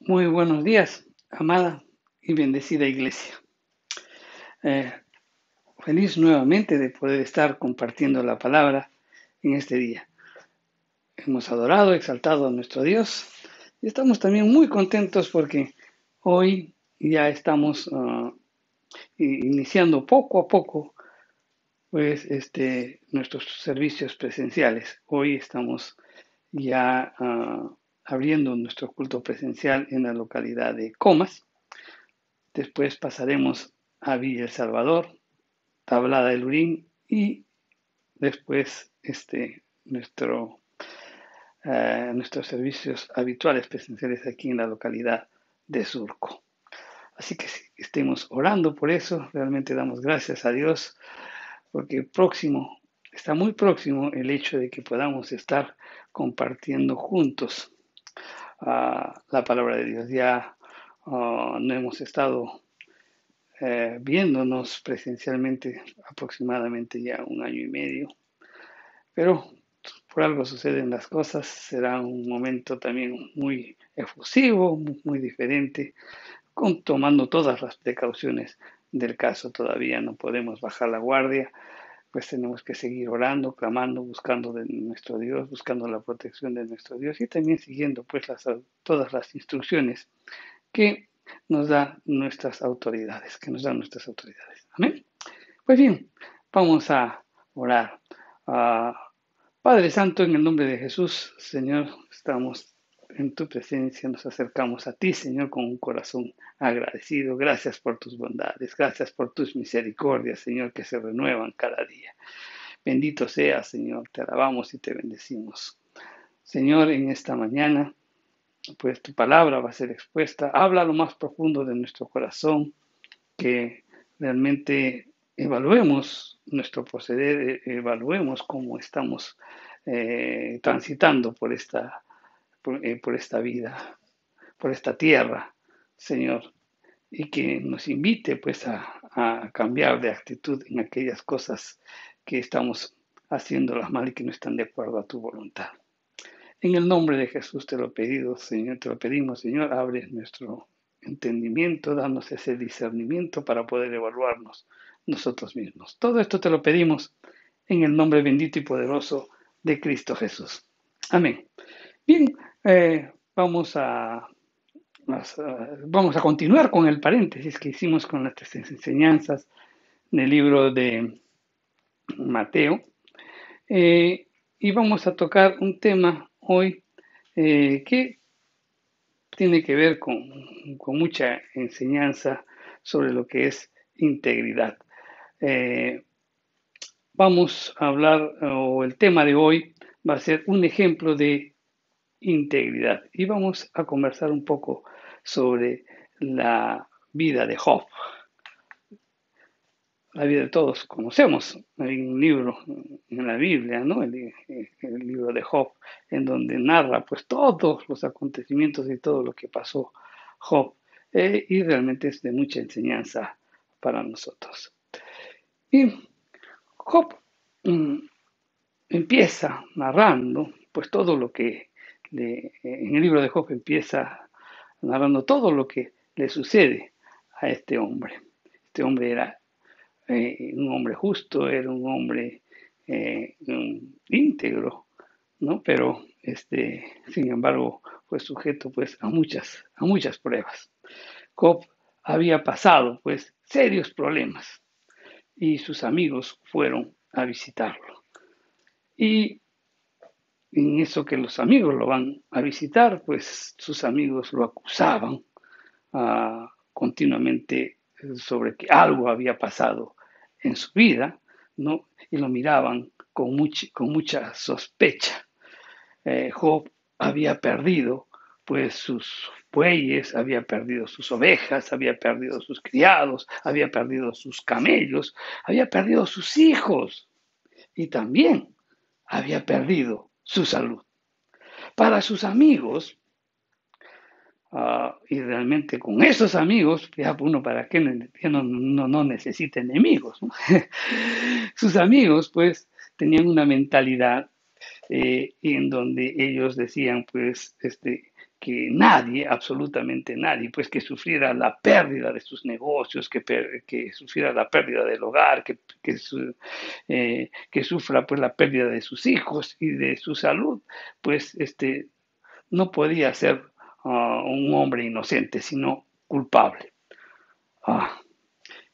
Muy buenos días, amada y bendecida iglesia. Eh, Feliz nuevamente de poder estar compartiendo la palabra en este día. Hemos adorado, exaltado a nuestro Dios y estamos también muy contentos porque hoy ya estamos iniciando poco a poco pues nuestros servicios presenciales. Hoy estamos ya abriendo nuestro culto presencial en la localidad de Comas. Después pasaremos a Villa El Salvador, Tablada del Urín y después nuestros servicios habituales presenciales aquí en la localidad de Surco. Así que estemos orando por eso. Realmente damos gracias a Dios porque está muy próximo el hecho de que podamos estar compartiendo juntos la palabra de Dios. Ya no hemos estado viéndonos presencialmente aproximadamente ya 1 año y medio, pero por algo suceden las cosas, será un momento también muy efusivo, muy diferente, tomando todas las precauciones del caso. Todavía no podemos bajar la guardia, pues tenemos que seguir orando, clamando, buscando de nuestro Dios, buscando la protección de nuestro Dios y también siguiendo pues todas las instrucciones que nos dan nuestras autoridades, Amén. Pues bien, vamos a orar. Uh, Padre Santo, en el nombre de Jesús, Señor, estamos en tu presencia, nos acercamos a ti, Señor, con un corazón agradecido. Gracias por tus bondades, gracias por tus misericordias, Señor, que se renuevan cada día. Bendito seas, Señor, te alabamos y te bendecimos. Señor, en esta mañana, pues tu palabra va a ser expuesta. Habla lo más profundo de nuestro corazón, que realmente evaluemos nuestro proceder, evaluemos cómo estamos transitando por esta vida, por esta tierra, Señor, y que nos invite pues a cambiar de actitud en aquellas cosas que estamos haciéndolas mal y que no están de acuerdo a tu voluntad. En el nombre de Jesús te lo Señor, te lo pedimos, Señor, abre nuestro entendimiento, danos ese discernimiento para poder evaluarnos nosotros mismos. Todo esto te lo pedimos en el nombre bendito y poderoso de Cristo Jesús. Amén. Bien, vamos a continuar con el paréntesis que hicimos con nuestras enseñanzas del libro de Mateo. Y vamos a tocar un tema hoy que tiene que ver con mucha enseñanza sobre lo que es integridad. Vamos a hablar, o el tema de hoy va a ser un ejemplo de integridad. Y vamos a conversar un poco sobre la vida de Job. La vida de todos conocemos. Hay un libro en la Biblia, ¿no? El libro de Job, en donde narra pues todos los acontecimientos y todo lo que pasó Job. Y realmente es de mucha enseñanza para nosotros. Y Job empieza narrando pues todo lo que en el libro de Job empieza narrando todo lo que le sucede a este hombre. Este hombre era un hombre justo, era un hombre íntegro, ¿no? Pero sin embargo fue sujeto pues a muchas pruebas. Job había pasado pues serios problemas y sus amigos fueron a visitarlo. Y en eso que los amigos lo van a visitar, pues sus amigos lo acusaban continuamente sobre que algo había pasado en su vida, ¿no? Y lo miraban con mucha sospecha. Job había perdido pues sus bueyes, había perdido sus ovejas, había perdido sus criados, había perdido sus camellos, había perdido sus hijos y también había perdido su salud. Para sus amigos, y realmente con esos amigos, ya uno para qué no necesita enemigos, ¿no? Sus amigos pues tenían una mentalidad en donde ellos decían pues que nadie, absolutamente nadie, pues que sufriera la pérdida de sus negocios, que sufriera la pérdida del hogar, que sufra pues la pérdida de sus hijos y de su salud, pues no podía ser un hombre inocente, sino culpable. Ah,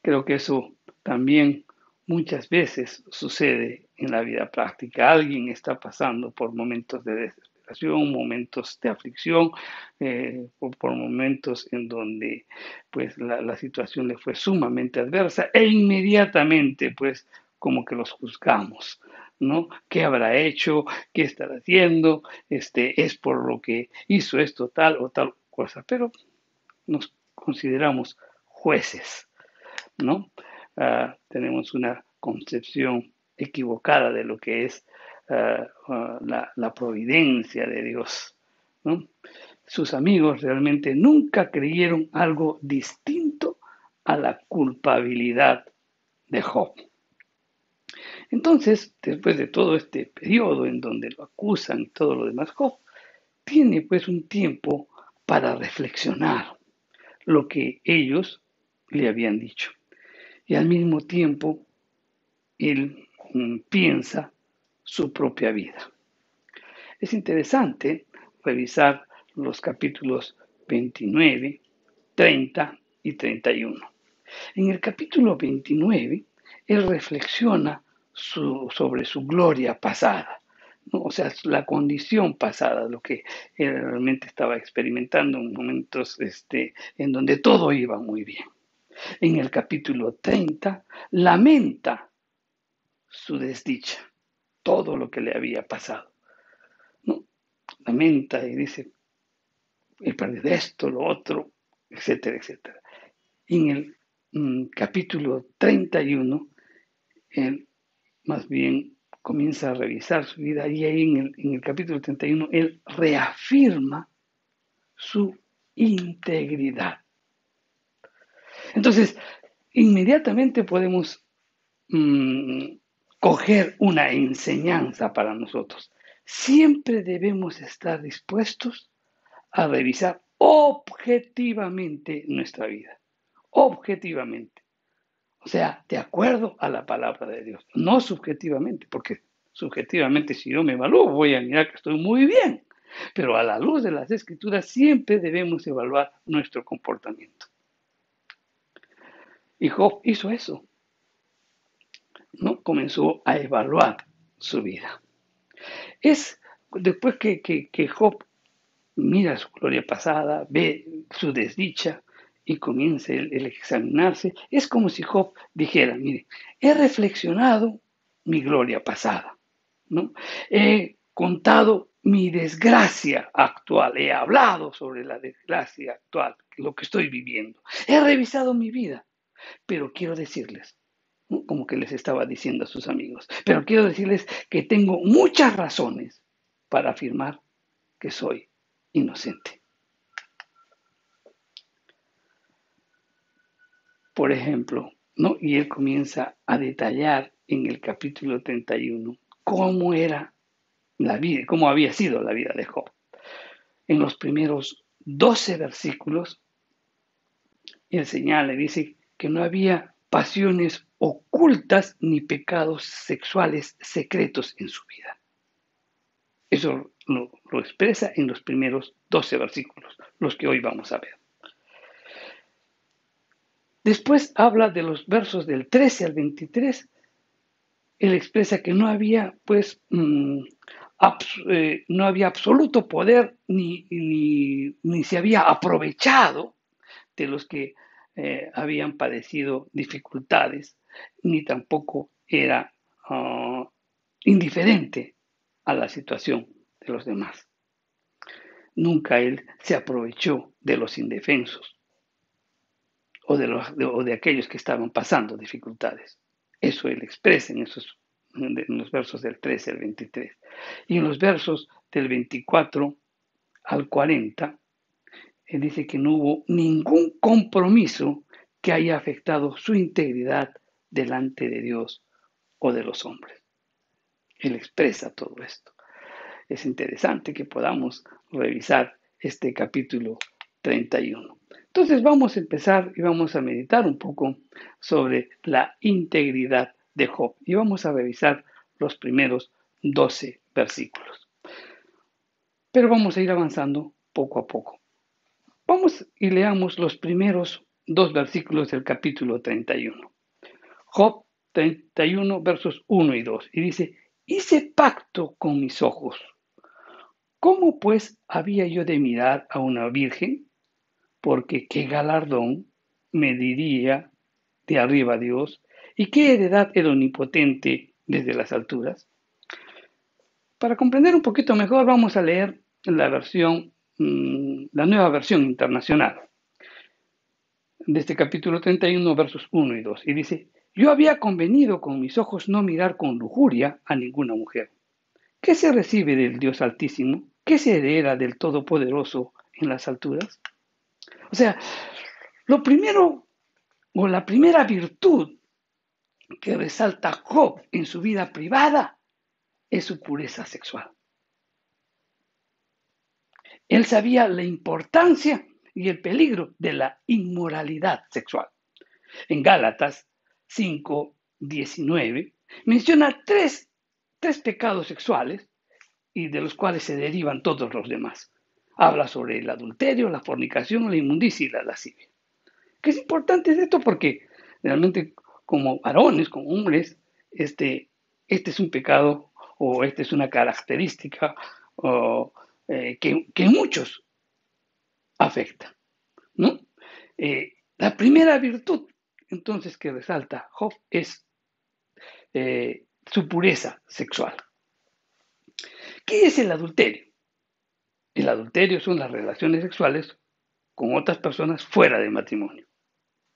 Creo que eso también muchas veces sucede en la vida práctica. Alguien está pasando por momentos de desesperación, momentos de aflicción, por momentos en donde pues la situación le fue sumamente adversa e inmediatamente pues como que los juzgamos, ¿no? ¿Qué habrá hecho? ¿Qué estará haciendo? Es por lo que hizo esto tal o tal cosa, pero nos consideramos jueces, ¿no? Tenemos una concepción equivocada de lo que es la providencia de Dios, ¿no? Sus amigos realmente nunca creyeron algo distinto a la culpabilidad de Job. Entonces, después de todo este periodo en donde lo acusan y todo lo demás, Job tiene pues un tiempo para reflexionar lo que ellos le habían dicho. Y al mismo tiempo él piensa su propia vida. Es interesante revisar los capítulos 29, 30 y 31. En el capítulo 29, él reflexiona sobre su gloria pasada, ¿no? O sea, la condición pasada, lo que él realmente estaba experimentando en momentos en donde todo iba muy bien. En el capítulo 30, lamenta su desdicha, todo lo que le había pasado, ¿no? Lamenta y dice, he perdido esto, lo otro, etcétera, etcétera. Y en el capítulo 31, él más bien comienza a revisar su vida y ahí en el capítulo 31 él reafirma su integridad. Entonces, inmediatamente podemos coger una enseñanza para nosotros. Siempre debemos estar dispuestos a revisar objetivamente nuestra vida. Objetivamente. O sea, de acuerdo a la palabra de Dios. No subjetivamente, porque subjetivamente si yo me evalúo voy a mirar que estoy muy bien. Pero a la luz de las escrituras siempre debemos evaluar nuestro comportamiento. Y Job hizo eso, ¿no? Comenzó a evaluar su vida. Es después que Job mira su gloria pasada, ve su desdicha y comienza el examinarse, es como si Job dijera, mire, he reflexionado mi gloria pasada, ¿no? He contado mi desgracia actual, he hablado sobre la desgracia actual, lo que estoy viviendo, he revisado mi vida, pero quiero decirles, ¿no? Como que les estaba diciendo a sus amigos, pero quiero decirles que tengo muchas razones para afirmar que soy inocente. Por ejemplo, ¿no? Y él comienza a detallar en el capítulo 31 cómo era la vida, cómo había sido la vida de Job. En los primeros 12 versículos, él señala y dice que no había pasiones ocultas ni pecados sexuales secretos en su vida. Eso lo expresa en los primeros 12 versículos, los que hoy vamos a ver. Después habla de los versos del 13 al 23. Él expresa que no había, pues, no había absoluto poder ni se había aprovechado de los que habían padecido dificultades, ni tampoco era indiferente a la situación de los demás. Nunca él se aprovechó de los indefensos o de aquellos que estaban pasando dificultades. Eso él expresa en los versos del 13 al 23. Y en los versos del 24 al 40, él dice que no hubo ningún compromiso que haya afectado su integridad delante de Dios o de los hombres. Él expresa todo esto. Es interesante que podamos revisar este capítulo 31. Entonces vamos a empezar y vamos a meditar un poco sobre la integridad de Job y vamos a revisar los primeros 12 versículos. Pero vamos a ir avanzando poco a poco. Vamos y leamos los primeros 2 versículos del capítulo 31. Job 31, versos 1 y 2. Y dice, hice pacto con mis ojos. ¿Cómo pues había yo de mirar a una virgen? Porque qué galardón me diría de arriba Dios y qué heredad el omnipotente desde las alturas. Para comprender un poquito mejor vamos a leer la nueva versión internacional de este capítulo 31, versos 1 y 2. Y dice, yo había convenido con mis ojos no mirar con lujuria a ninguna mujer. ¿Qué se recibe del Dios Altísimo? ¿Qué se hereda del Todopoderoso en las alturas? O sea, lo primero o la primera virtud que resalta Job en su vida privada es su pureza sexual. Él sabía la importancia y el peligro de la inmoralidad sexual. En Gálatas 5:19 menciona tres pecados sexuales y de los cuales se derivan todos los demás. Habla sobre el adulterio, la fornicación, la inmundicia y la lascivia. ¿Qué es importante esto? Porque realmente como varones, como hombres, este es un pecado o esta es una característica que muchos afecta, ¿no? La primera virtud, entonces, que resalta Job es su pureza sexual. ¿Qué es el adulterio? El adulterio son las relaciones sexuales con otras personas fuera del matrimonio.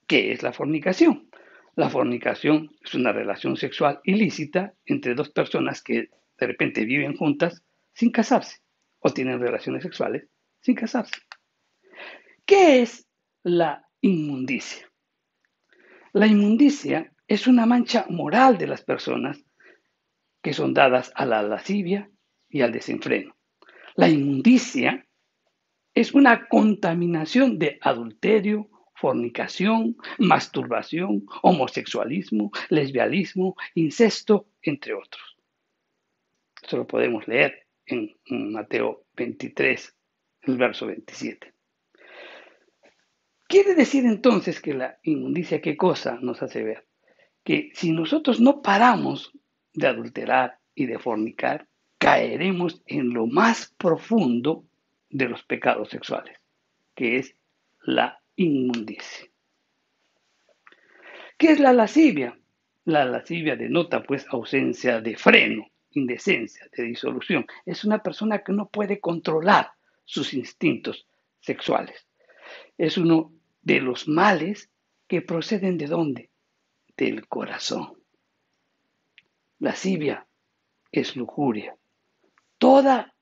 ¿Qué es la fornicación? La fornicación es una relación sexual ilícita entre dos personas que de repente viven juntas sin casarse o tienen relaciones sexuales sin casarse. ¿Qué es la inmundicia? La inmundicia es una mancha moral de las personas que son dadas a la lascivia y al desenfreno. La inmundicia es una contaminación de adulterio, fornicación, masturbación, homosexualismo, lesbianismo, incesto, entre otros. Esto lo podemos leer en Mateo 23, el verso 27. Quiere decir entonces que la inmundicia, ¿qué cosa nos hace ver? Que si nosotros no paramos de adulterar y de fornicar, caeremos en lo más profundo de los pecados sexuales, que es la inmundicia. ¿Qué es la lascivia? La lascivia denota pues ausencia de freno, indecencia, de disolución. Es una persona que no puede controlar sus instintos sexuales. Es uno de los males que proceden ¿de dónde? Del corazón. Lascivia es lujuria. Toda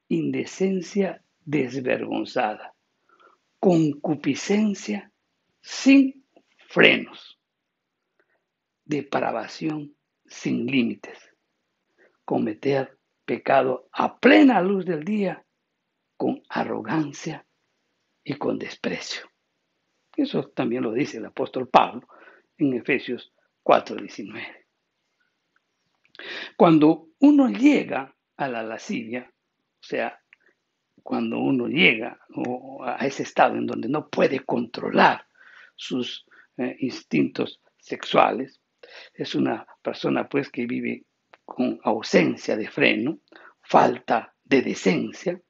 indecencia desvergonzada. Concupiscencia sin frenos. Depravación sin límites. Cometer pecado a plena luz del día con arrogancia y con desprecio. Eso también lo dice el apóstol Pablo en Efesios 4:19. Cuando uno llega a la lascivia, o sea, cuando uno llega a ese estado en donde no puede controlar sus instintos sexuales, es una persona pues que vive con ausencia de freno, falta de decencia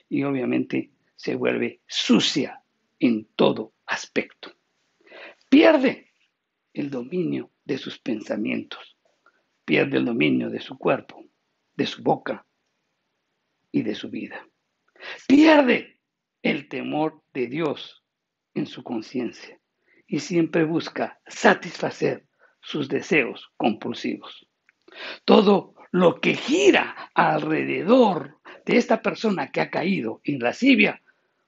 y obviamente se vuelve sucia en todo aspecto. Pierde el dominio de sus pensamientos, pierde el dominio de su cuerpo, de su boca y de su vida. Pierde el temor de Dios en su conciencia y siempre busca satisfacer sus deseos compulsivos. Todo lo que gira alrededor de esta persona que ha caído en lascivia,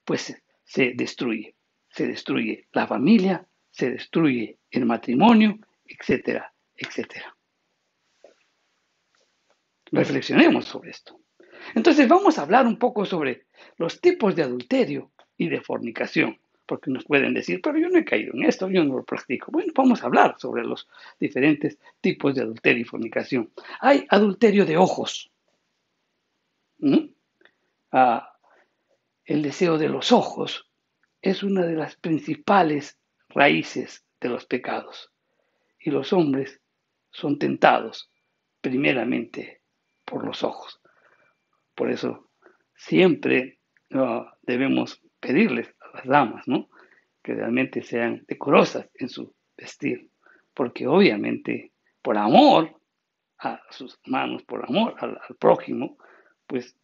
pues se destruye. Se destruye la familia, se destruye el matrimonio, etcétera, etcétera. Reflexionemos sobre esto. Entonces vamos a hablar un poco sobre los tipos de adulterio y de fornicación, porque nos pueden decir, pero yo no he caído en esto, yo no lo practico. Bueno, vamos a hablar sobre los diferentes tipos de adulterio y fornicación. Hay adulterio de ojos. ¿No? Ah, el deseo de los ojos es una de las principales raíces de los pecados. Y los hombres son tentados primeramente por los ojos. Por eso siempre debemos pedirles a las damas, ¿no? Que realmente sean decorosas en su vestir, porque obviamente por amor a sus hermanos, por amor al prójimo, pues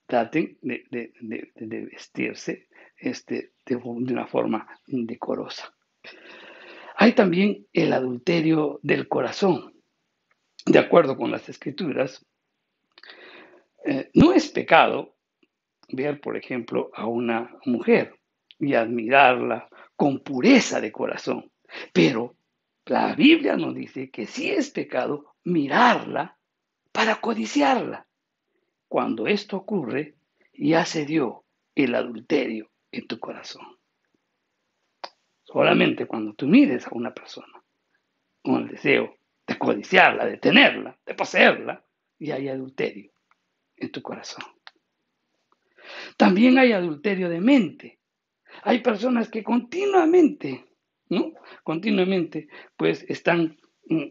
traten de vestirse de una forma decorosa. Hay también el adulterio del corazón. De acuerdo con las escrituras, no es pecado ver, por ejemplo, a una mujer y admirarla con pureza de corazón, pero la Biblia nos dice que sí es pecado mirarla para codiciarla. Cuando esto ocurre, ya se dio el adulterio en tu corazón. Solamente cuando tú mires a una persona con el deseo de codiciarla, de tenerla, de poseerla, y hay adulterio en tu corazón. También hay adulterio de mente. Hay personas que continuamente, ¿no? Continuamente, pues están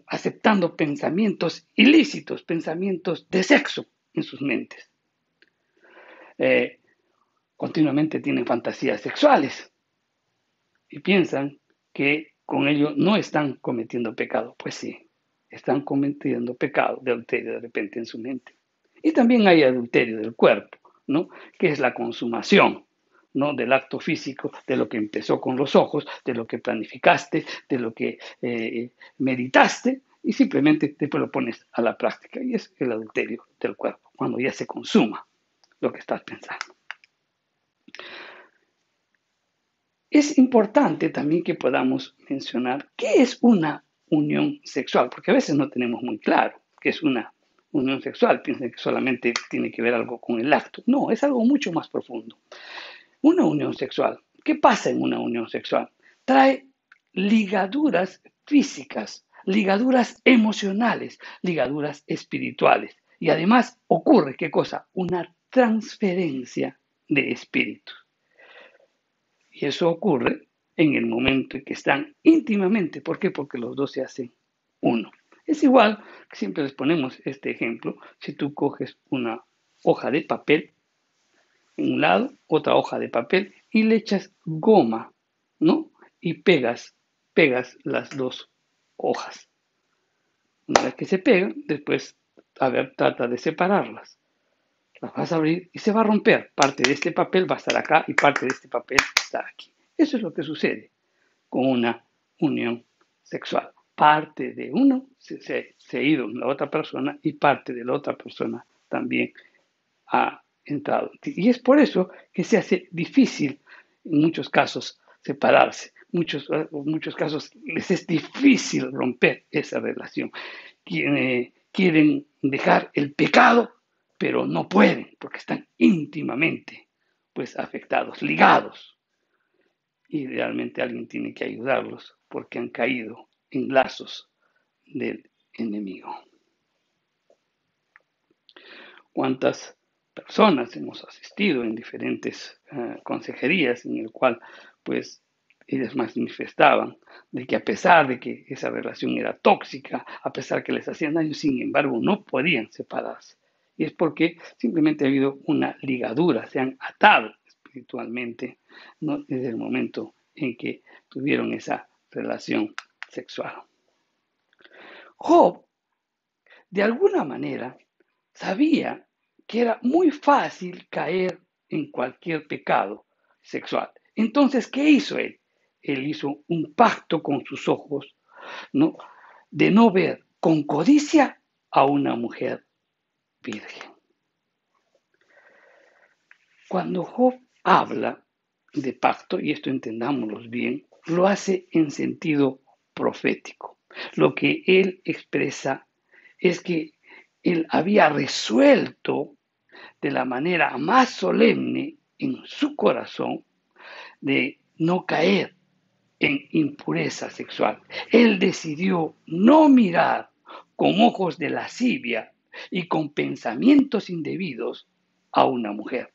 aceptando pensamientos ilícitos, pensamientos de sexo en sus mentes. Continuamente tienen fantasías sexuales y piensan que con ello no están cometiendo pecado. Pues sí, están cometiendo pecado de adulterio de repente en su mente. Y también hay adulterio del cuerpo, ¿no? Que es la consumación, ¿no? Del acto físico, de lo que empezó con los ojos, de lo que planificaste, de lo que meditaste, y simplemente después lo pones a la práctica. Y es el adulterio del cuerpo, cuando ya se consuma lo que estás pensando. Es importante también que podamos mencionar qué es una unión sexual, porque a veces no tenemos muy claro qué es una unión sexual. Piensan que solamente tiene que ver algo con el acto. No, es algo mucho más profundo. Una unión sexual, ¿qué pasa en una unión sexual? Trae ligaduras físicas, ligaduras emocionales, ligaduras espirituales. Y además ocurre, ¿qué cosa? Una transferencia de espíritus. Y eso ocurre en el momento en que están íntimamente. ¿Por qué? Porque los dos se hacen uno. Es igual, siempre les ponemos este ejemplo, si tú coges una hoja de papel en un lado, otra hoja de papel y le echas goma, ¿no? Y pegas las dos hojas. Una vez que se pegan, después, a ver, trata de separarlas. Las vas a abrir y se va a romper. Parte de este papel va a estar acá y parte de este papel va a estar aquí. Eso es lo que sucede con una unión sexual. Parte de uno se ha ido en la otra persona y parte de la otra persona también ha entrado. Y es por eso que se hace difícil en muchos casos separarse. Muchos casos les es difícil romper esa relación. Quieren dejar el pecado, pero no pueden porque están íntimamente pues afectados, ligados. Y realmente alguien tiene que ayudarlos porque han caído en lazos del enemigo. ¿Cuántas personas hemos asistido en diferentes consejerías en el cual pues ellas manifestaban de que a pesar de que esa relación era tóxica, a pesar que les hacían daño, sin embargo no podían separarse? Y es porque simplemente ha habido una ligadura, se han atado espiritualmente, ¿no? Desde el momento en que tuvieron esa relación sexual. Job, de alguna manera, sabía que era muy fácil caer en cualquier pecado sexual. Entonces, ¿qué hizo él? Él hizo un pacto con sus ojos, ¿no? De no ver con codicia a una mujer virgen. Cuando Job habla de pacto, y esto entendámoslo bien, lo hace en sentido profético. Lo que él expresa es que él había resuelto de la manera más solemne en su corazón de no caer en impureza sexual. Él decidió no mirar con ojos de lascivia y con pensamientos indebidos a una mujer.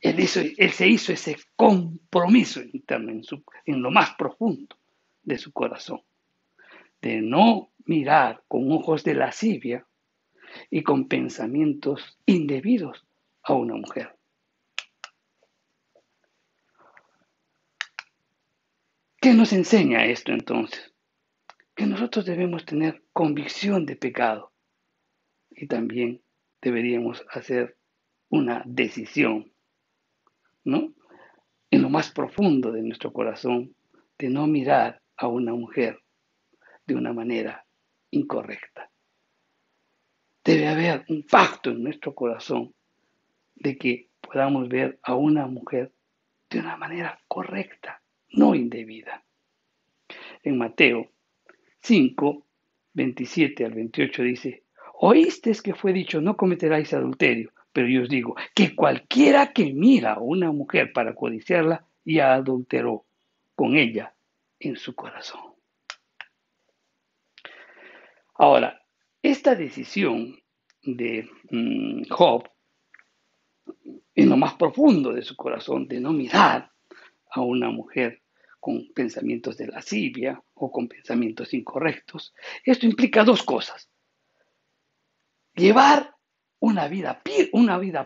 Él se hizo ese compromiso interno en lo más profundo de su corazón, de no mirar con ojos de lascivia y con pensamientos indebidos a una mujer. ¿Qué nos enseña esto entonces? Que nosotros debemos tener convicción de pecado y también deberíamos hacer una decisión, ¿no? En lo más profundo de nuestro corazón, de no mirar a una mujer de una manera incorrecta. Debe haber un pacto en nuestro corazón de que podamos ver a una mujer de una manera correcta, no indebida. En Mateo 5, 27 al 28 dice, oísteis que fue dicho, no cometeráis adulterio, pero yo os digo que cualquiera que mira a una mujer para codiciarla, ya adulteró con ella en su corazón. Ahora, esta decisión de Job, en lo más profundo de su corazón, de no mirar a una mujer con pensamientos de lascivia o con pensamientos incorrectos, esto implica dos cosas. Llevar una vida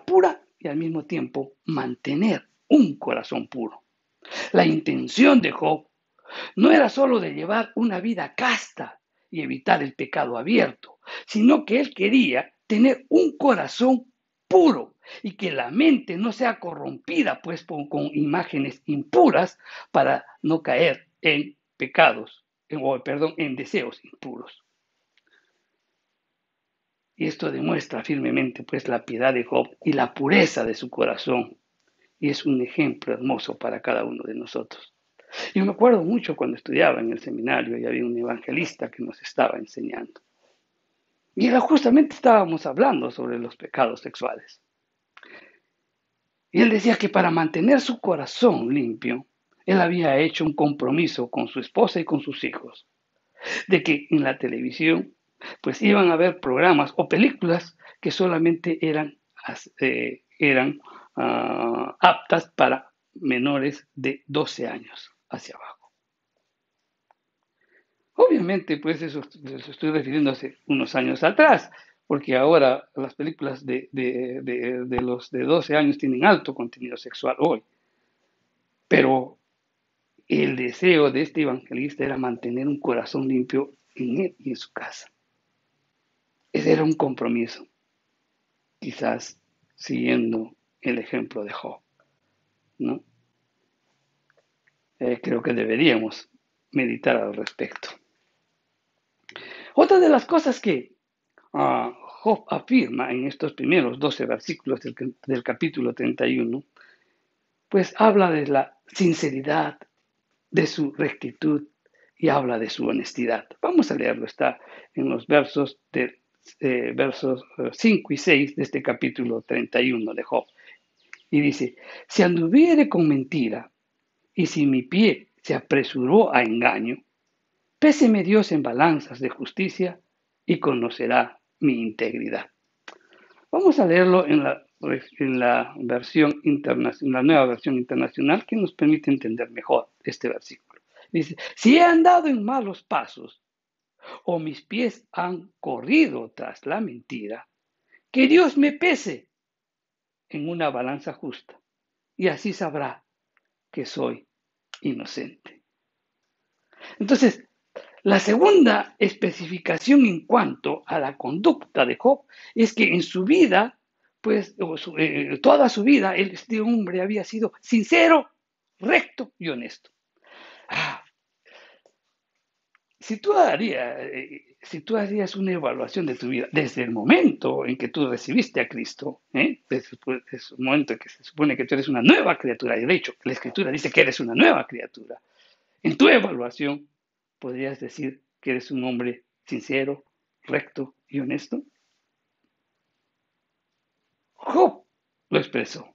pura y al mismo tiempo mantener un corazón puro. La intención de Job no era solo de llevar una vida casta y evitar el pecado abierto, sino que él quería tener un corazón puro y que la mente no sea corrompida pues con imágenes impuras para no caer en pecados, en deseos impuros. Y esto demuestra firmemente pues la piedad de Job y la pureza de su corazón. Y es un ejemplo hermoso para cada uno de nosotros. Yo me acuerdo mucho cuando estudiaba en el seminario y había un evangelista que nos estaba enseñando. Y justamente estábamos hablando sobre los pecados sexuales. Y él decía que para mantener su corazón limpio, él había hecho un compromiso con su esposa y con sus hijos, de que en la televisión pues iban a ver programas o películas que solamente eran aptas para menores de 12 años hacia abajo. Obviamente, pues eso estoy refiriendo hace unos años atrás, porque ahora las películas de los de 12 años tienen alto contenido sexual hoy. Pero el deseo de este evangelista era mantener un corazón limpio en él y en su casa. Ese era un compromiso, quizás siguiendo el ejemplo de Job, ¿no? Creo que deberíamos meditar al respecto. Otra de las cosas que Job afirma en estos primeros 12 versículos del capítulo 31, pues habla de la sinceridad, de su rectitud y habla de su honestidad. Vamos a leerlo, está en los versos 5 y 6 de este capítulo 31 de Job. Y dice, si anduviere con mentira y si mi pie se apresuró a engaño, péseme Dios en balanzas de justicia y conocerá mi integridad. Vamos a leerlo en la versión internacional, la nueva versión internacional que nos permite entender mejor este versículo. Dice, si he andado en malos pasos o mis pies han corrido tras la mentira, que Dios me pese en una balanza justa y así sabrá que soy inocente. Entonces, la segunda especificación en cuanto a la conducta de Job es que en su vida, pues toda su vida, este hombre había sido sincero, recto y honesto. Si tú harías una evaluación de tu vida desde el momento en que tú recibiste a Cristo, desde el momento en que se supone que tú eres una nueva criatura, y de hecho la Escritura dice que eres una nueva criatura, en tu evaluación podrías decir que eres un hombre sincero, recto y honesto. Job lo expresó.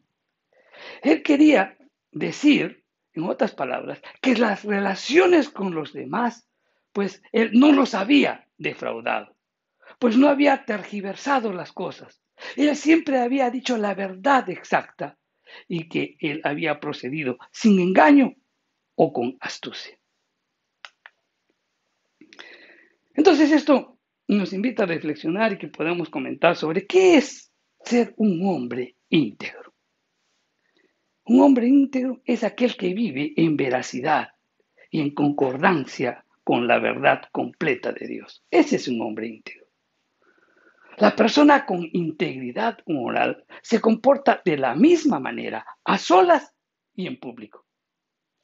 Él quería decir, en otras palabras, que las relaciones con los demás, pues él no los había defraudado, pues no había tergiversado las cosas. Él siempre había dicho la verdad exacta y que él había procedido sin engaño o con astucia. Entonces esto nos invita a reflexionar y que podamos comentar sobre qué es ser un hombre íntegro. Un hombre íntegro es aquel que vive en veracidad y en concordancia con la verdad completa de Dios. Ese es un hombre íntegro. La persona con integridad moral se comporta de la misma manera a solas y en público.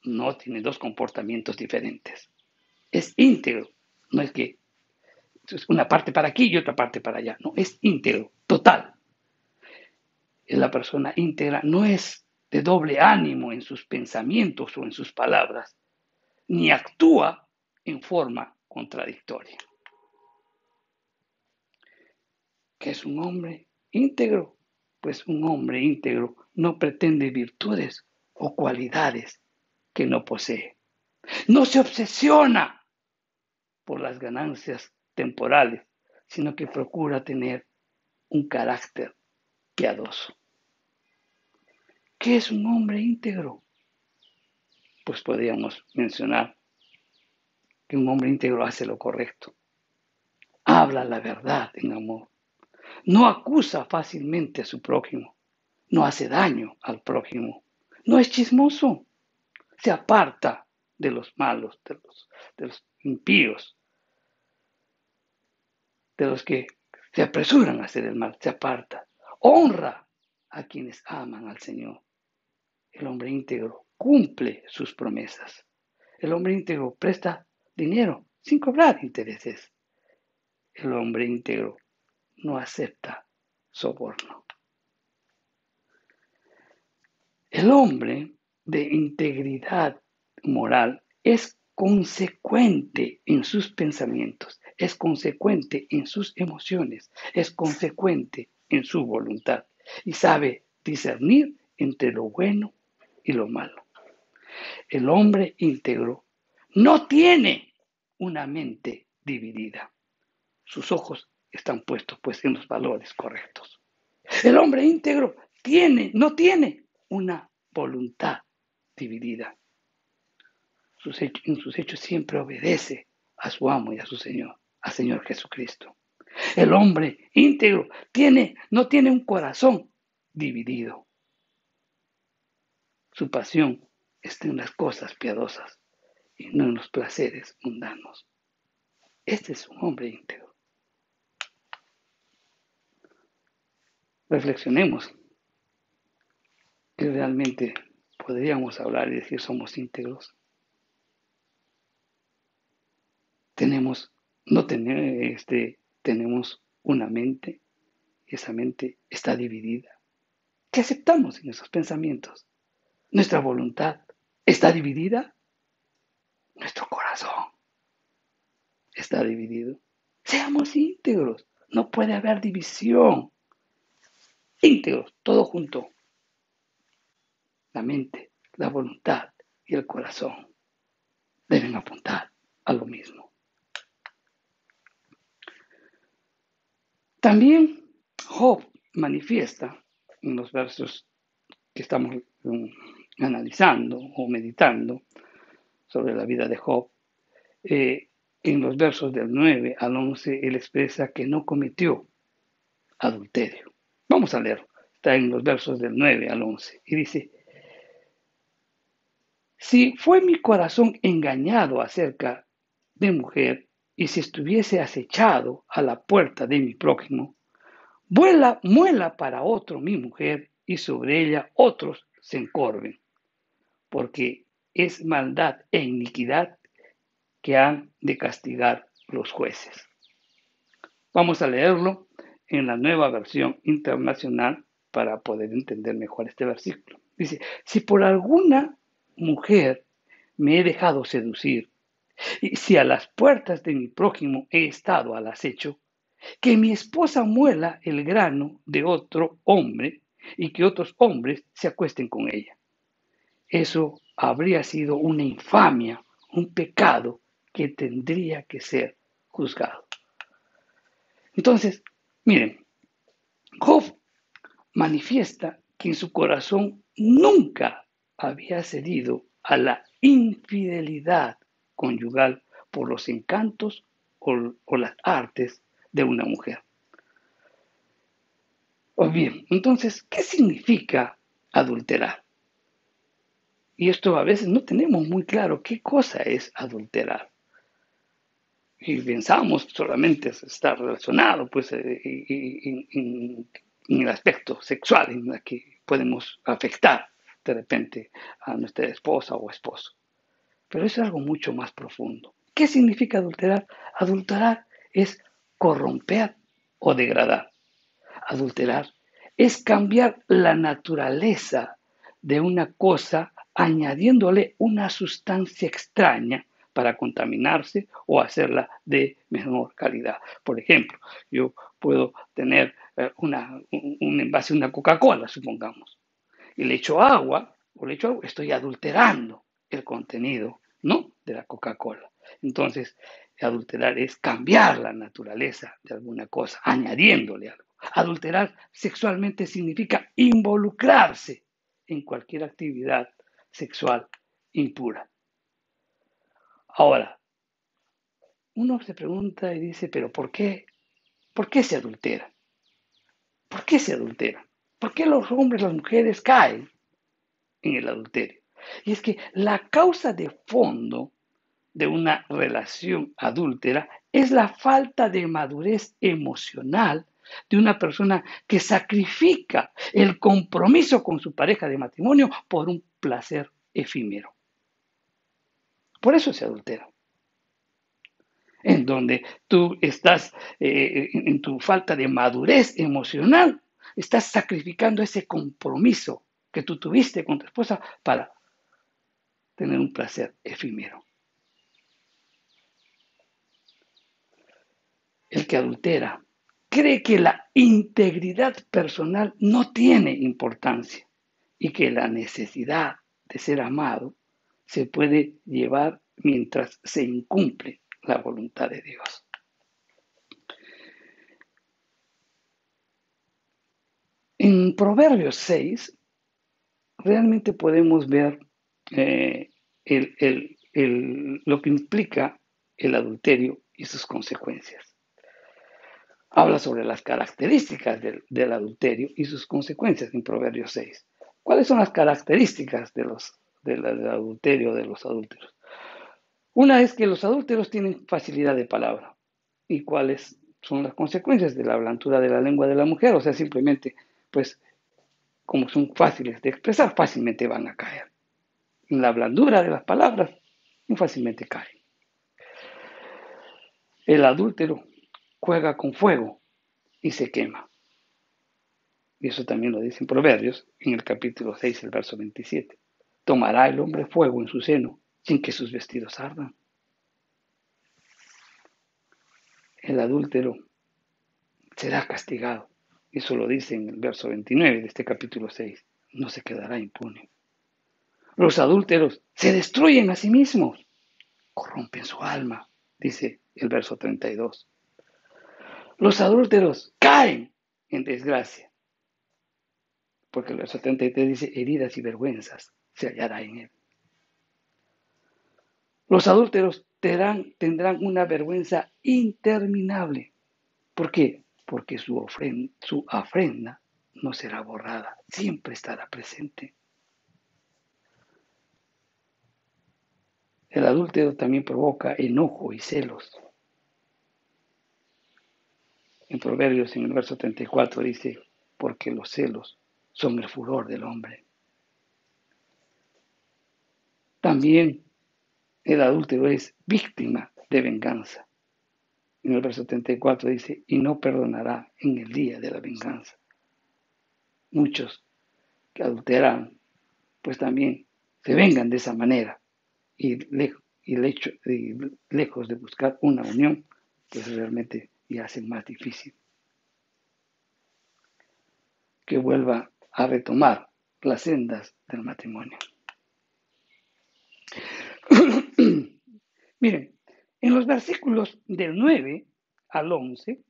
No tiene dos comportamientos diferentes. Es íntegro. No es que es una parte para aquí y otra parte para allá. No, es íntegro, total. La persona íntegra no es de doble ánimo en sus pensamientos o en sus palabras, ni actúa en forma contradictoria. ¿Qué es un hombre íntegro? Pues un hombre íntegro no pretende virtudes o cualidades que no posee. No se obsesiona por las ganancias temporales, sino que procura tener un carácter piadoso. ¿Qué es un hombre íntegro? Pues podríamos mencionar que un hombre íntegro hace lo correcto, habla la verdad en amor, no acusa fácilmente a su prójimo, no hace daño al prójimo, no es chismoso, se aparta de los malos, de los impíos, de los que se apresuran a hacer el mal, se aparta, honra a quienes aman al Señor. El hombre íntegro cumple sus promesas. El hombre íntegro presta dinero sin cobrar intereses. El hombre íntegro no acepta soborno. El hombre de integridad moral es consecuente en sus pensamientos, es consecuente en sus emociones, es consecuente en su voluntad y sabe discernir entre lo bueno y lo malo. El hombre íntegro no tiene una mente dividida. Sus ojos están puestos pues en los valores correctos. El hombre íntegro no tiene una voluntad dividida. En sus hechos siempre obedece a su amo y a su Señor, al Señor Jesucristo. El hombre íntegro no tiene un corazón dividido. Su pasión está en las cosas piadosas y no en los placeres mundanos. Este es un hombre íntegro. Reflexionemos que realmente podríamos hablar y decir somos íntegros. Tenemos una mente y esa mente está dividida. ¿Qué aceptamos en esos pensamientos? ¿Nuestra voluntad está dividida? ¿Nuestro corazón está dividido? Seamos íntegros. No puede haber división. Íntegros, todo junto. La mente, la voluntad y el corazón deben apuntar a lo mismo. También Job manifiesta en los versos que estamos analizando o meditando sobre la vida de Job, en los versos del 9 al 11, él expresa que no cometió adulterio. Vamos a leerlo. Está en los versos del 9 al 11 y dice: si fue mi corazón engañado acerca de mujer y si estuviese acechado a la puerta de mi prójimo, muela para otro mi mujer y sobre ella otros se encorven, porque es maldad e iniquidad que han de castigar los jueces. Vamos a leerlo en la Nueva Versión Internacional para poder entender mejor este versículo. Dice: si por alguna mujer me he dejado seducir, y si a las puertas de mi prójimo he estado al acecho, que mi esposa muela el grano de otro hombre y que otros hombres se acuesten con ella. Eso habría sido una infamia, un pecado que tendría que ser juzgado. Entonces, miren, Job manifiesta que en su corazón nunca había cedido a la infidelidad conyugal por los encantos o las artes de una mujer. O bien, entonces, ¿qué significa adulterar? Y esto a veces no tenemos muy claro qué cosa es adulterar. Y pensamos solamente está relacionado pues, en el aspecto sexual, en la que podemos afectar de repente a nuestra esposa o esposo. Pero es algo mucho más profundo. ¿Qué significa adulterar? Adulterar es corromper o degradar. Adulterar es cambiar la naturaleza de una cosa añadiéndole una sustancia extraña para contaminarse o hacerla de menor calidad. Por ejemplo, yo puedo tener un envase de una Coca-Cola, supongamos, y le echo agua, estoy adulterando el contenido, ¿no? De la Coca-Cola. Entonces, adulterar es cambiar la naturaleza de alguna cosa, añadiéndole algo. Adulterar sexualmente significa involucrarse en cualquier actividad sexual impura. Ahora, uno se pregunta y dice, pero ¿por qué? ¿Por qué se adultera? ¿Por qué se adultera? ¿Por qué los hombres, las mujeres caen en el adulterio? Y es que la causa de fondo de una relación adúltera es la falta de madurez emocional de una persona que sacrifica el compromiso con su pareja de matrimonio por un placer efímero. Por eso se adultera. En donde tú estás en tu falta de madurez emocional, estás sacrificando ese compromiso que tú tuviste con tu esposa para tener un placer efímero. El que adultera cree que la integridad personal no tiene importancia y que la necesidad de ser amado se puede llevar mientras se incumple la voluntad de Dios. En Proverbios 6 realmente podemos ver lo que implica el adulterio y sus consecuencias. Habla sobre las características del adulterio y sus consecuencias en Proverbios 6. ¿Cuáles son las características del adulterio de los adúlteros? Una es que los adúlteros tienen facilidad de palabra. ¿Y cuáles son las consecuencias de la blandura de la lengua de la mujer? O sea, simplemente, pues, como son fáciles de expresar, fácilmente van a caer. En la blandura de las palabras, fácilmente caen. El adúltero juega con fuego y se quema. Y eso también lo dice en Proverbios, en el capítulo 6, el verso 27. ¿Tomará el hombre fuego en su seno sin que sus vestidos ardan? El adúltero será castigado. Eso lo dice en el verso 29 de este capítulo 6. No se quedará impune. Los adúlteros se destruyen a sí mismos, corrompen su alma, dice el verso 32. Los adúlteros caen en desgracia, porque el verso 33 dice, heridas y vergüenzas se hallará en él. Los adúlteros tendrán una vergüenza interminable. ¿Por qué? Porque su afrenta no será borrada, siempre estará presente. El adúltero también provoca enojo y celos. En Proverbios, en el verso 34, dice, porque los celos son el furor del hombre. También el adúltero es víctima de venganza. En el verso 34 dice, y no perdonará en el día de la venganza. Muchos que adulteran, pues también se vengan de esa manera y lejos de buscar una unión, pues realmente ya hacen más difícil que vuelva a retomar las sendas del matrimonio. Miren, en los versículos del 9 al 11,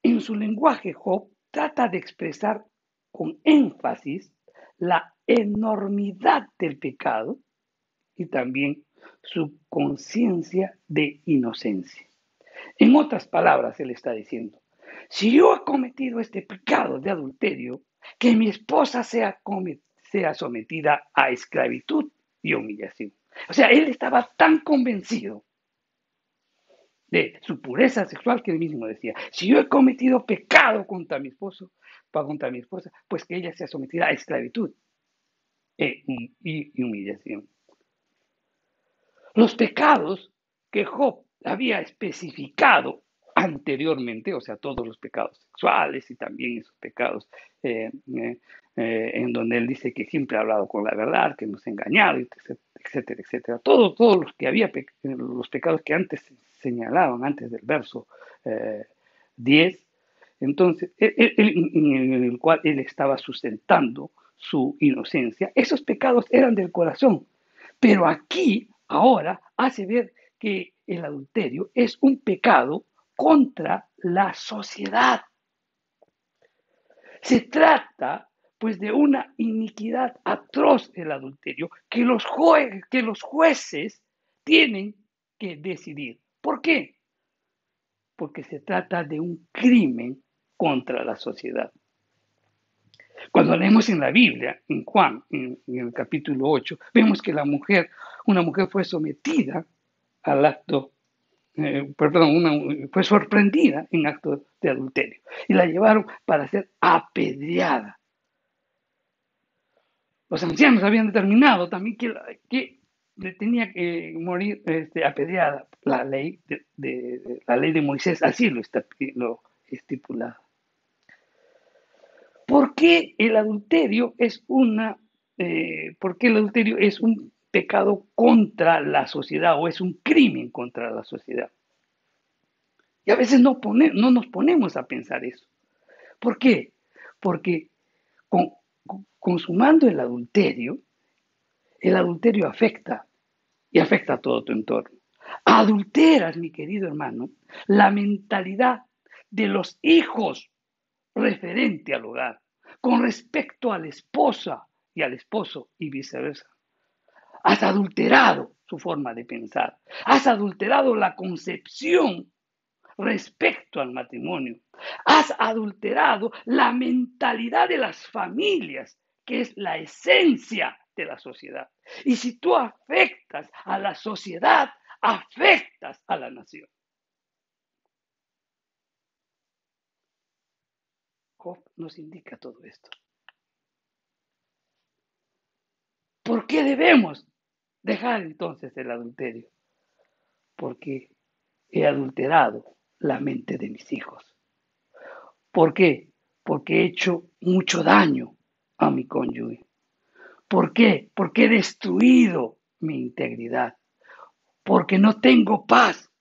en su lenguaje Job trata de expresar con énfasis la enormidad del pecado y también su conciencia de inocencia. En otras palabras, él está diciendo, si yo he cometido este pecado de adulterio, que mi esposa sea sometida a esclavitud y humillación. O sea, él estaba tan convencido de su pureza sexual que él mismo decía, si yo he cometido pecado contra mi esposo, contra mi esposa, pues que ella sea sometida a esclavitud y humillación. Los pecados que Job había especificado anteriormente, o sea, todos los pecados sexuales y también esos pecados en donde él dice que siempre ha hablado con la verdad, que nos ha engañado, etcétera, etcétera. Todos los que había, los pecados que antes señalaban, antes del verso 10, entonces, en el cual él estaba sustentando su inocencia, esos pecados eran del corazón. Pero aquí, ahora, hace ver que el adulterio es un pecado contra la sociedad. Se trata, pues, de una iniquidad atroz el adulterio que los jueces tienen que decidir. ¿Por qué? Porque se trata de un crimen contra la sociedad. Cuando leemos en la Biblia, en Juan, en el capítulo 8, vemos que una mujer fue sometida al acto, fue sorprendida en acto de adulterio y la llevaron para ser apedreada. Los ancianos habían determinado también que tenía que morir apedreada. La ley de Moisés así lo estipulaba. ¿Por qué el adulterio es un pecado contra la sociedad o es un crimen contra la sociedad? Y a veces no nos ponemos a pensar eso. ¿Por qué? Porque consumando el adulterio afecta y afecta a todo tu entorno. Adulteras, mi querido hermano, la mentalidad de los hijos referente al hogar, con respecto a la esposa y al esposo y viceversa. Has adulterado su forma de pensar, has adulterado la concepción respecto al matrimonio, has adulterado la mentalidad de las familias, que es la esencia de la sociedad. Y si tú afectas a la sociedad, afectas a la nación. Job nos indica todo esto. ¿Por qué debemos dejar entonces el adulterio? Porque he adulterado la mente de mis hijos. ¿Por qué? Porque he hecho mucho daño a mi cónyuge. ¿Por qué? Porque he destruido mi integridad. Porque no tengo paz.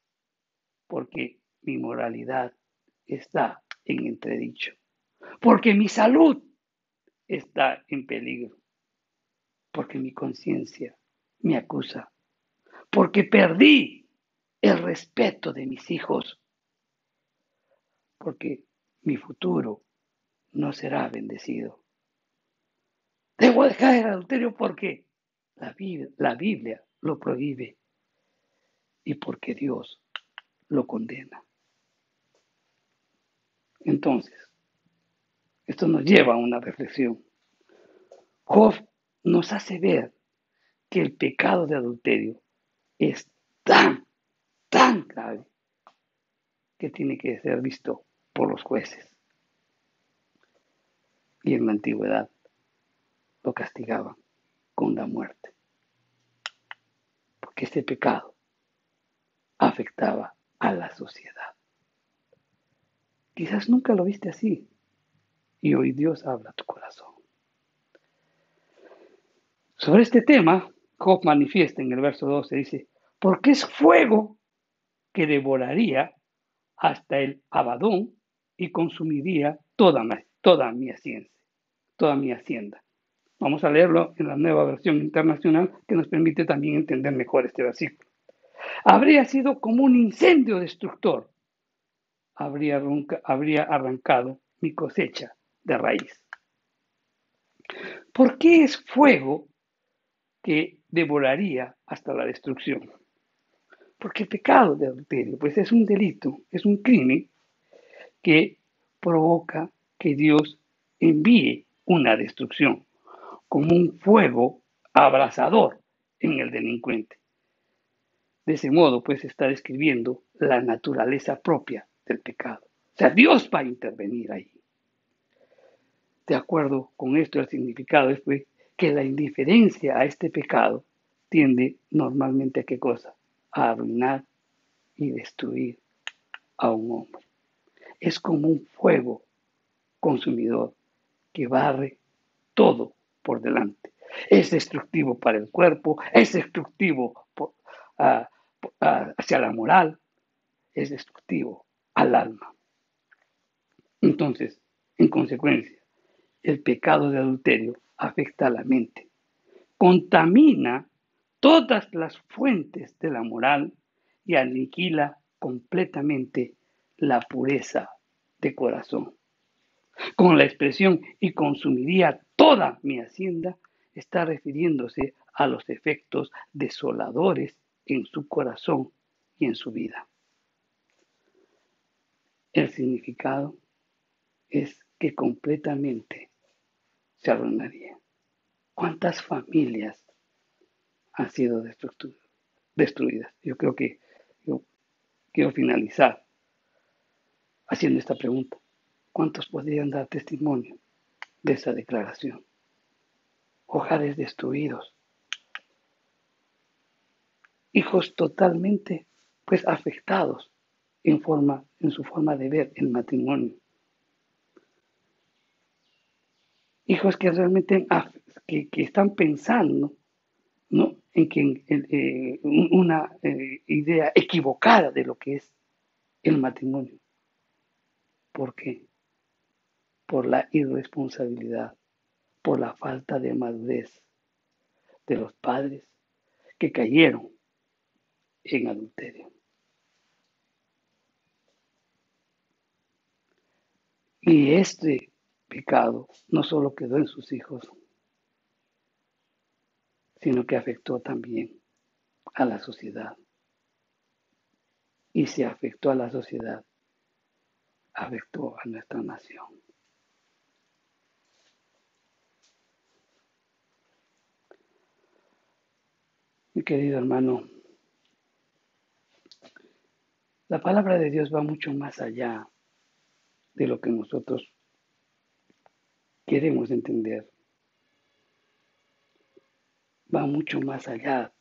Porque mi moralidad está en entredicho. Porque mi salud está en peligro. Porque mi conciencia me acusa. Porque perdí el respeto de mis hijos. Porque mi futuro no será bendecido. Debo dejar el adulterio porque la Biblia lo prohíbe y porque Dios lo condena. Entonces, esto nos lleva a una reflexión. Job nos hace ver que el pecado de adulterio es tan grave que tiene que ser visto por los jueces. Y en la antigüedad lo castigaban con la muerte. Porque este pecado afectaba a la sociedad. Quizás nunca lo viste así. Y hoy Dios habla a tu corazón. Sobre este tema, Job manifiesta en el verso 12, dice, porque es fuego que devoraría hasta el Abadón y consumiría toda toda mi hacienda, toda mi hacienda. Vamos a leerlo en la nueva versión internacional que nos permite también entender mejor este versículo. Habría sido como un incendio destructor. Habría arrancado mi cosecha de raíz. ¿Por qué es fuego que devoraría hasta la destrucción? Porque el pecado de adulterio, pues es un delito, es un crimen que provoca que Dios envíe una destrucción, como un fuego abrasador en el delincuente. De ese modo, pues está describiendo la naturaleza propia del pecado. O sea, Dios va a intervenir ahí. De acuerdo con esto, el significado es pues, que la indiferencia a este pecado tiende normalmente a ¿qué cosa? A arruinar y destruir a un hombre. Es como un fuego consumidor que barre todo por delante. Es destructivo para el cuerpo, es destructivo hacia la moral, es destructivo al alma. Entonces, en consecuencia, el pecado de adulterio afecta a la mente, contamina todas las fuentes de la moral y aniquila completamente la pureza de corazón. Con la expresión "y consumiría toda mi hacienda", está refiriéndose a los efectos desoladores en su corazón y en su vida. El significado es que completamente se arruinaría. ¿Cuántas familias han sido destruidas? Yo creo que yo quiero finalizar haciendo esta pregunta. ¿Cuántos podrían dar testimonio de esa declaración? Hogares destruidos, hijos totalmente pues afectados en su forma de ver el matrimonio. Hijos que realmente que están pensando, ¿no?, en que una idea equivocada de lo que es el matrimonio. ¿Por qué? Por la irresponsabilidad, por la falta de madurez de los padres que cayeron en adulterio. Y este pecado no solo quedó en sus hijos, sino que afectó también a la sociedad. Y si afectó a la sociedad, afectó a nuestra nación. Mi querido hermano, la palabra de Dios va mucho más allá de lo que nosotros queremos entender. Va mucho más allá,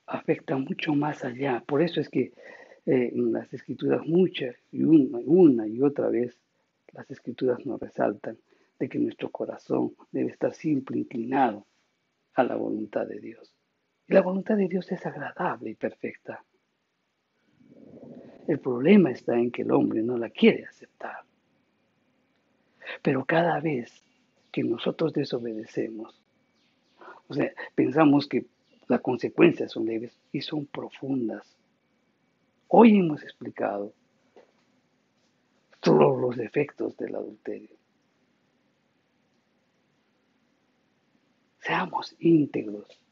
afecta mucho más allá. Por eso es que en las escrituras muchas y una y otra vez las escrituras nos resaltan de que nuestro corazón debe estar siempre inclinado a la voluntad de Dios. Y la voluntad de Dios es agradable y perfecta. El problema está en que el hombre no la quiere aceptar. Pero cada vez que nosotros desobedecemos, o sea, pensamos que las consecuencias son leves y son profundas. Hoy hemos explicado todos los efectos del adulterio. Seamos íntegros,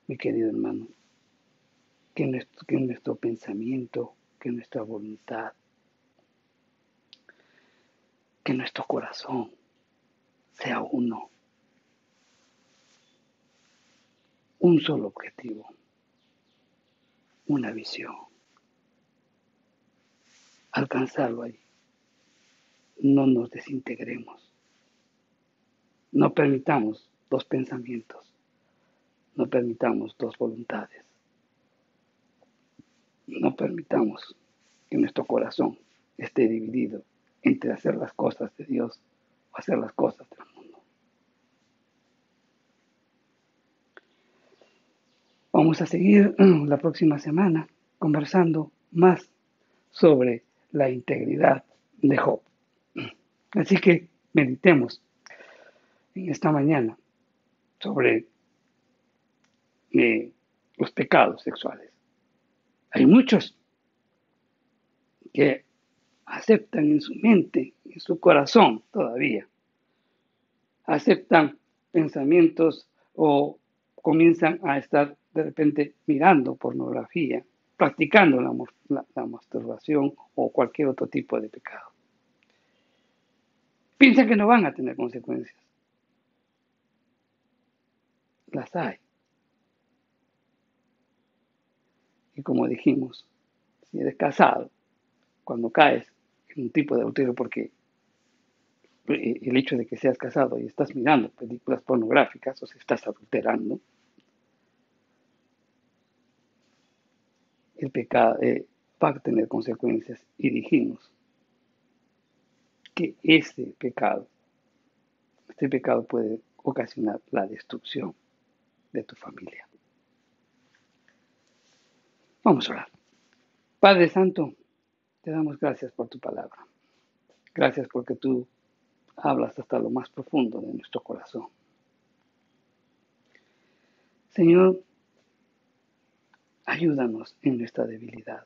mi querido hermano, que nuestro pensamiento, que nuestra voluntad, que nuestro corazón sea uno, un solo objetivo, una visión, alcanzarlo ahí. No nos desintegremos, no permitamos dos pensamientos, no permitamos dos voluntades, no permitamos que nuestro corazón esté dividido entre hacer las cosas de Dios o hacer las cosas del mundo. Vamos a seguir la próxima semana conversando más sobre la integridad de Job. Así que meditemos en esta mañana sobre los pecados sexuales. Hay muchos que aceptan en su mente, en su corazón todavía, aceptan pensamientos o comienzan a estar de repente mirando pornografía, practicando la masturbación o cualquier otro tipo de pecado. Piensan que no van a tener consecuencias. Las hay. Y como dijimos, si eres casado, cuando caes en un tipo de adulterio, porque el hecho de que seas casado y estás mirando películas pornográficas, o sea, estás adulterando, el pecado va a tener consecuencias. Y dijimos que este pecado puede ocasionar la destrucción de tu familia. Vamos a orar. Padre Santo, te damos gracias por tu palabra. Gracias porque tú hablas hasta lo más profundo de nuestro corazón. Señor, ayúdanos en nuestra debilidad.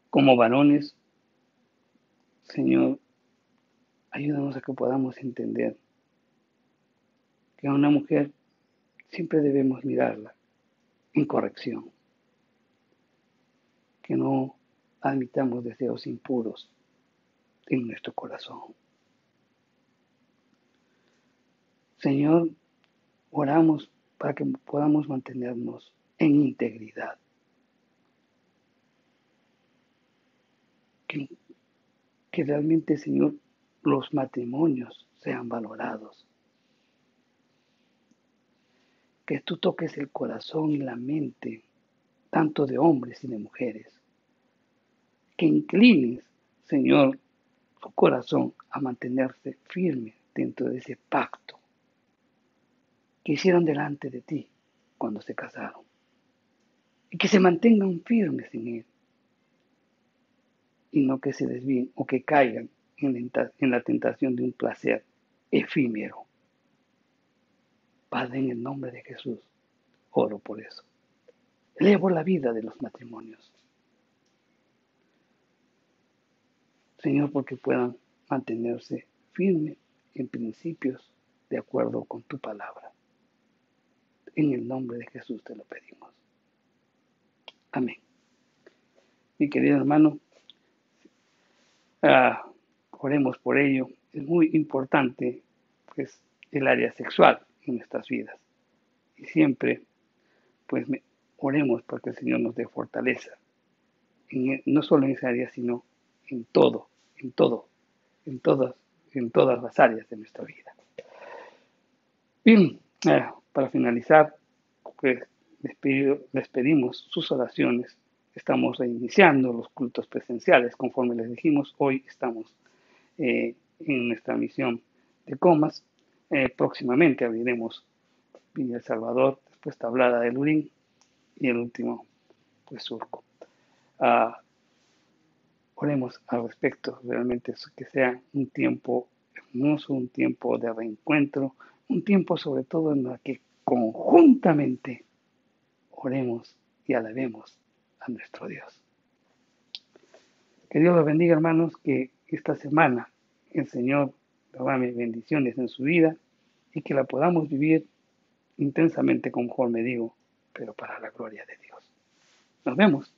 Como varones, Señor, ayúdanos a que podamos entender que a una mujer siempre debemos mirarla en corrección, que no admitamos deseos impuros en nuestro corazón. Señor, oramos para que podamos mantenernos en integridad, que, que realmente, Señor, los matrimonios sean valorados, que tú toques el corazón y la mente, tanto de hombres y de mujeres, que inclines, Señor, su corazón a mantenerse firme dentro de ese pacto que hicieron delante de ti cuando se casaron, y que se mantengan firmes en él, y no que se desvíen o que caigan en la tentación de un placer efímero. Padre, en el nombre de Jesús, oro por eso. Elevo la vida de los matrimonios, Señor, porque puedan mantenerse firmes en principios de acuerdo con tu palabra. En el nombre de Jesús te lo pedimos. Amén. Mi querido hermano, oremos por ello. Es muy importante, pues, el área sexual en nuestras vidas. Y siempre, pues, oremos para que el Señor nos dé fortaleza. No solo en esa área, sino en todo, en todo, en todas, en todas las áreas de nuestra vida. Bien, para finalizar, pues, les pedimos sus oraciones. Estamos reiniciando los cultos presenciales, conforme les dijimos. Hoy estamos en nuestra misión de Comas. Próximamente abriremos Villa El Salvador, después Tablada de Lurín y el último, pues, Surco. Oremos al respecto, realmente que sea un tiempo hermoso, un tiempo de reencuentro, un tiempo sobre todo en el que conjuntamente oremos y alabemos a nuestro Dios. Que Dios los bendiga, hermanos, que esta semana el Señor derrame bendiciones en su vida y que la podamos vivir intensamente conforme digo, pero para la gloria de Dios. Nos vemos.